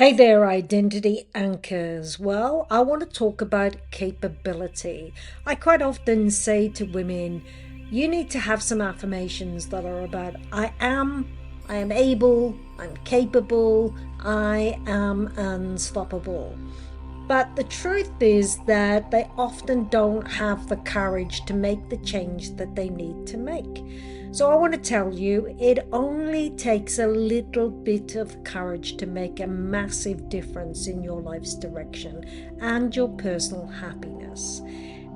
Hey there, identity anchors. Well, I want to talk about capability. I quite often say to women, you need to have some affirmations that are about I am able, I'm capable, I am unstoppable. But the truth is that they often don't have the courage to make the change that they need to make. So I want to tell you, it only takes a little bit of courage to make a massive difference in your life's direction and your personal happiness.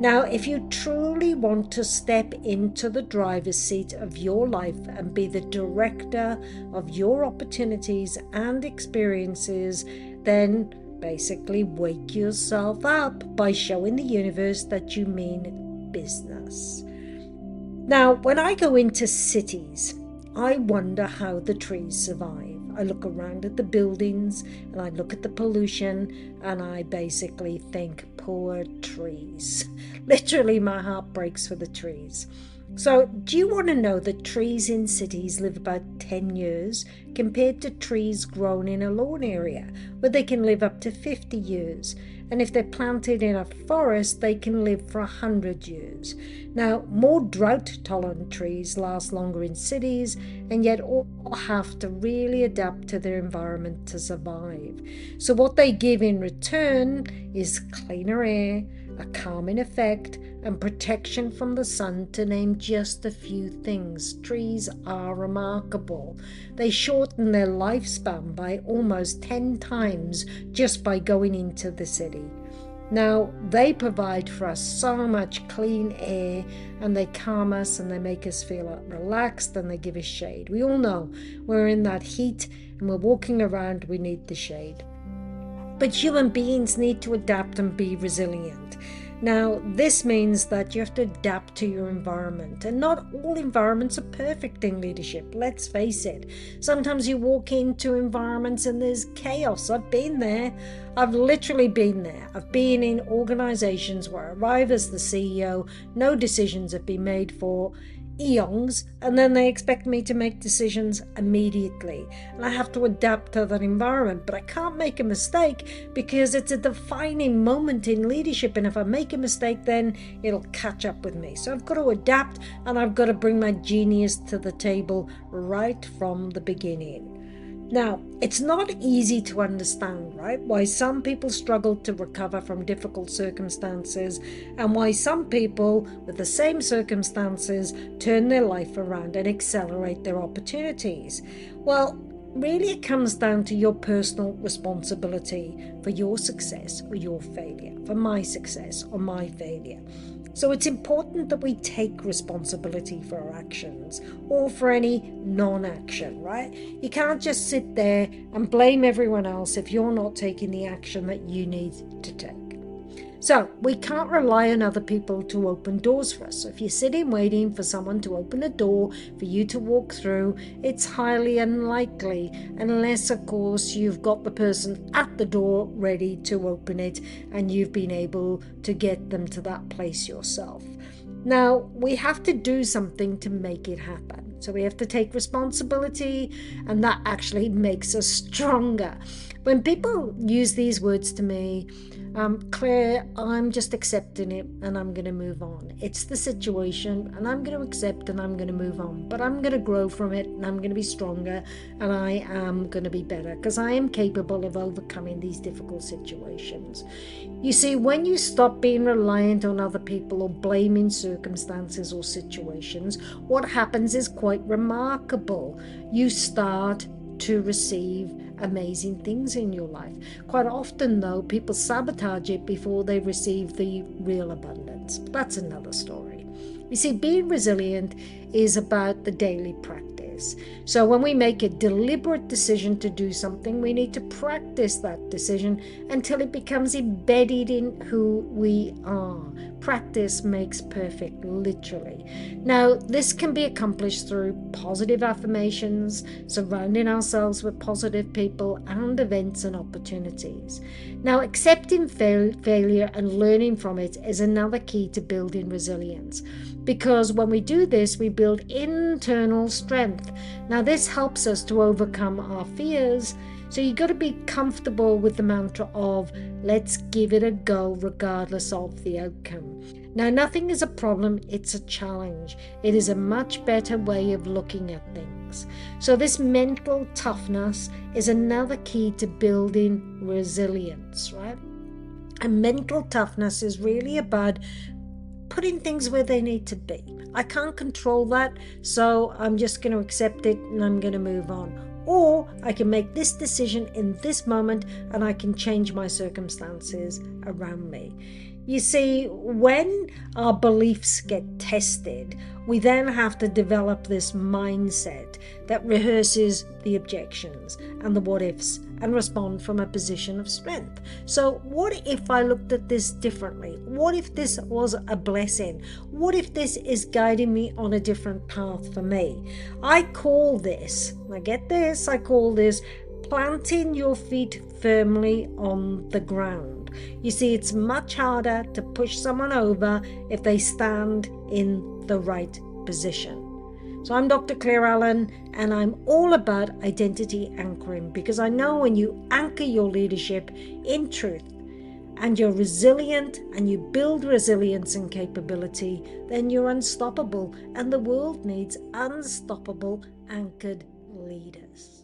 Now, if you truly want to step into the driver's seat of your life and be the director of your opportunities and experiences, then basically wake yourself up by showing the universe that you mean business. Now, when I go into cities, I wonder how the trees survive. I look around at the buildings and I look at the pollution and I basically think, poor trees. Literally, my heart breaks for the trees. So, do you want to know that trees in cities live about 10 years compared to trees grown in a lawn area where they can live up to 50 years? And if they're planted in a forest, they can live for 100 years. Now, more drought tolerant trees last longer in cities and yet all have to really adapt to their environment to survive. So, what they give in return is cleaner air, a calming effect, and protection from the sun, to name just a few things. Trees are remarkable. They shorten their lifespan by almost 10 times just by going into the city. Now, they provide for us so much clean air and they calm us and they make us feel relaxed and they give us shade. We all know we're in that heat and we're walking around, we need the shade. But human beings need to adapt and be resilient. Now, this means that you have to adapt to your environment, and not all environments are perfect in leadership. Let's face it. Sometimes you walk into environments and there's chaos. I've been there. I've literally been there. I've been in organizations where I arrive as the CEO, no decisions have been made for eons, and then they expect me to make decisions immediately, and I have to adapt to that environment. But I can't make a mistake because it's a defining moment in leadership, and if I make a mistake then it'll catch up with me. So I've got to adapt and I've got to bring my genius to the table right from the beginning. Now, it's not easy to understand, right, why some people struggle to recover from difficult circumstances and why some people with the same circumstances turn their life around and accelerate their opportunities. Well, really it comes down to your personal responsibility for your success or your failure, for my success or my failure. So it's important that we take responsibility for our actions or for any non-action, right? You can't just sit there and blame everyone else if you're not taking the action that you need to take. So we can't rely on other people to open doors for us. So if you're sitting waiting for someone to open a door for you to walk through, it's highly unlikely, unless of course you've got the person at the door ready to open it and you've been able to get them to that place yourself. Now, we have to do something to make it happen. So we have to take responsibility, and that actually makes us stronger. When people use these words to me, Claire, I'm just accepting it and I'm going to move on. It's the situation and I'm going to accept and I'm going to move on. But I'm going to grow from it and I'm going to be stronger and I am going to be better because I am capable of overcoming these difficult situations. You see, when you stop being reliant on other people or blaming circumstances or situations, what happens is quite remarkable. You start to receive amazing things in your life. Quite often, though, people sabotage it before they receive the real abundance. But that's another story. You see, being resilient is about the daily practice. So when we make a deliberate decision to do something, we need to practice that decision until it becomes embedded in who we are. Practice makes perfect, literally. Now, this can be accomplished through positive affirmations, surrounding ourselves with positive people and events and opportunities. Now, accepting failure and learning from it is another key to building resilience, because when we do this, we build internal strength. Now, this helps us to overcome our fears So you got to be comfortable with the mantra of let's give it a go regardless of the outcome. Now, nothing is a problem, it's a challenge. It is a much better way of looking at things. So this mental toughness is another key to building resilience, right? And mental toughness is really about putting things where they need to be. I can't control that, so I'm just going to accept it and I'm going to move on. Or I can make this decision in this moment and I can change my circumstances around me. You see, when our beliefs get tested, we then have to develop this mindset that rehearses the objections and the what ifs and respond from a position of strength. So what if I looked at this differently? What if this was a blessing? What if this is guiding me on a different path for me? I call this planting your feet firmly on the ground. You see, it's much harder to push someone over if they stand in the right position. So I'm Dr. Clare Allen, and I'm all about identity anchoring, because I know when you anchor your leadership in truth and you're resilient and you build resilience and capability, then you're unstoppable, and the world needs unstoppable anchored leaders.